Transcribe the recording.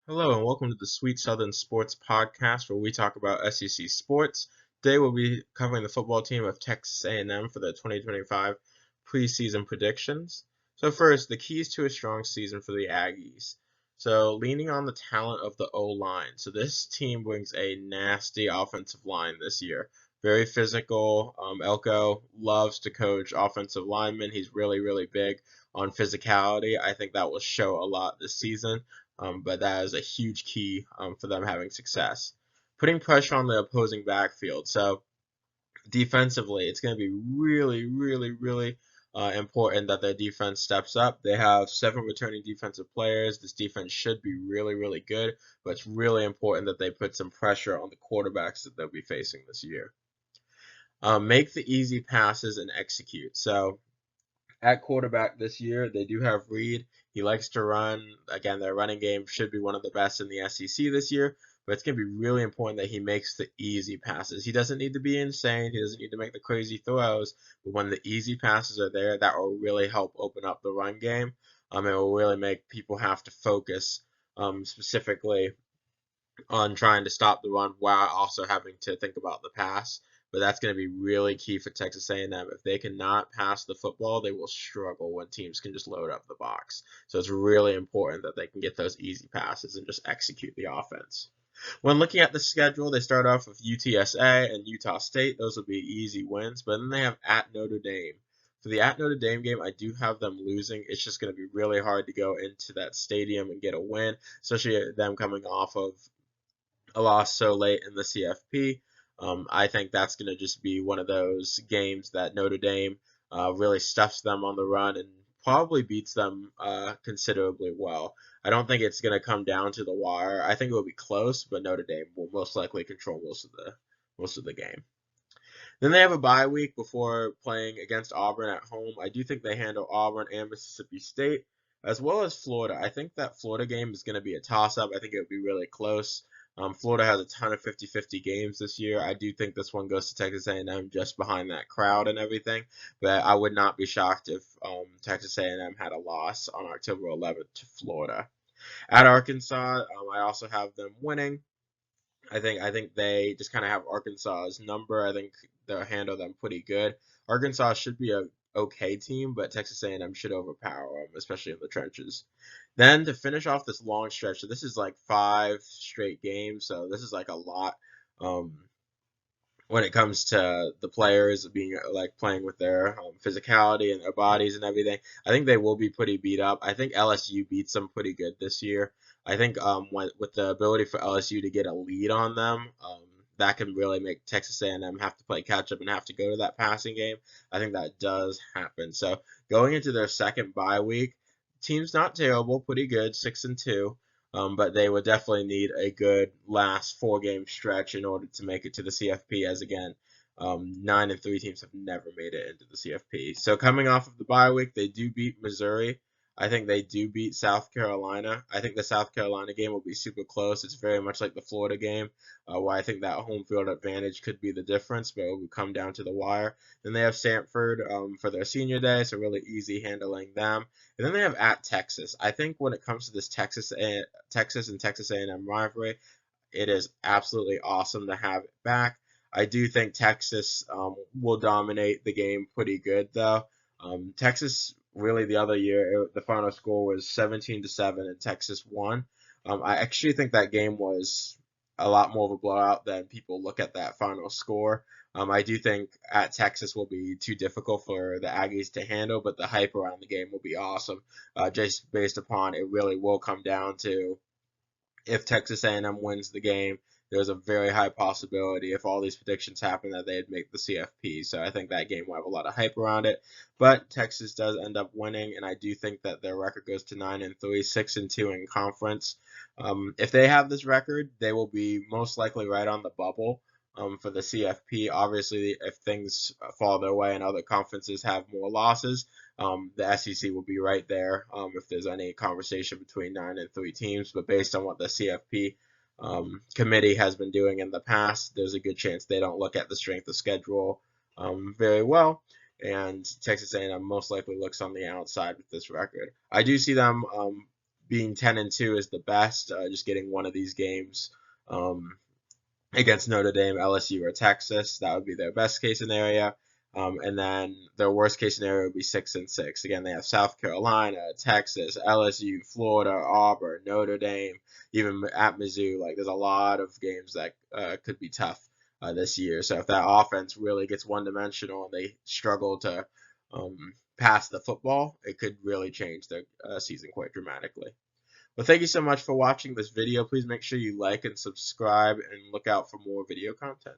Hello and welcome to the Sweet Southern Sports Podcast, where we talk about SEC sports. Today we'll be covering the football team of Texas A&M for the 2025 preseason predictions. So first, the keys to a strong season for the Aggies. So leaning on the talent of the O-line. So this team brings a nasty offensive line this year. Very physical. Elko loves to coach offensive linemen. He's really, really big on physicality. I think that will show a lot this season. But that is a huge key for them having success. Putting pressure on the opposing backfield. So defensively, it's going to be really, really, really important that their defense steps up. They have 7 returning defensive players. This defense should be really, really good, but it's really important that they put some pressure on the quarterbacks that they'll be facing this year. Make the easy passes and execute. So at quarterback this year, they do have Reed. He likes to run. Again, their running game should be one of the best in the SEC this year, but it's going to be really important that he makes the easy passes. He doesn't need to be insane. He doesn't need to make the crazy throws, but when the easy passes are there, that will really help open up the run game. It will really make people have to focus specifically on trying to stop the run while also having to think about the pass. But that's going to be really key for Texas A&M. If they cannot pass the football, they will struggle when teams can just load up the box. So it's really important that they can get those easy passes and just execute the offense. When looking at the schedule, they start off with UTSA and Utah State. Those will be easy wins, but then they have at Notre Dame. For the at Notre Dame game, I do have them losing. It's just going to be really hard to go into that stadium and get a win, especially them coming off of a loss so late in the CFP. I think that's going to just be one of those games that Notre Dame really stuffs them on the run and probably beats them considerably well. I don't think it's going to come down to the wire. I think it will be close, but Notre Dame will most likely control most of the game. Then they have a bye week before playing against Auburn at home. I do think they handle Auburn and Mississippi State, as well as Florida. I think that Florida game is going to be a toss-up. I think it would be really close. Florida has a ton of 50-50 games this year. I do think this one goes to Texas A&M just behind that crowd and everything, but I would not be shocked if Texas A&M had a loss on October 11th to Florida. At Arkansas, I also have them winning. I think they just kind of have Arkansas's number. I think they'll handle them pretty good. Arkansas should be a okay team, but Texas A&M should overpower them, especially in the trenches. Then to finish off this long stretch, so this is like 5 straight games, so this is like a lot. Um, when it comes to the players being like playing with their physicality and their bodies and everything. I think they will be pretty beat up. I think LSU beats them pretty good this year. I think with the ability for LSU to get a lead on them, that can really make Texas A&M have to play catch up and have to go to that passing game. I think that does happen. So going into their second bye week, team's not terrible, pretty good, 6-2. But they would definitely need a good last 4 game stretch in order to make it to the CFP. As again, 9-3 teams have never made it into the CFP. So coming off of the bye week, they do beat Missouri. I think they do beat South Carolina. I think the South Carolina game will be super close. It's very much like the Florida game, where I think that home field advantage could be the difference, but it will come down to the wire. Then they have Stanford for their senior day, so really easy handling them. And then they have at Texas. I think when it comes to this Texas and Texas A&M rivalry, it is absolutely awesome to have it back. I do think Texas will dominate the game pretty good though. Texas really the other year the final score was 17-7 and Texas won. I actually think that game was a lot more of a blowout than people look at that final score. I do think at Texas will be too difficult for the Aggies to handle, but the hype around the game will be awesome. Just based upon it really will come down to if Texas A&M wins the game, there's a very high possibility if all these predictions happen that they'd make the CFP. So I think that game will have a lot of hype around it. But Texas does end up winning, and I do think that their record goes to 9-3, 6-2 in conference. If they have this record, they will be most likely right on the bubble for the CFP. Obviously, if things fall their way and other conferences have more losses, the SEC will be right there if there's any conversation between 9-3 teams. But based on what the CFP committee has been doing in the past, there's a good chance they don't look at the strength of schedule very well. And Texas A&M most likely looks on the outside with this record. I do see them being 10-2 is the best. Just getting one of these games against Notre Dame, LSU, or Texas. That would be their best case scenario. And then their worst case scenario would be 6-6. Again, they have South Carolina, Texas, LSU, Florida, Auburn, Notre Dame, even at Mizzou. Like, there's a lot of games that could be tough this year. So if that offense really gets one-dimensional and they struggle to pass the football, it could really change their season quite dramatically. Well, thank you so much for watching this video. Please make sure you like and subscribe and look out for more video content.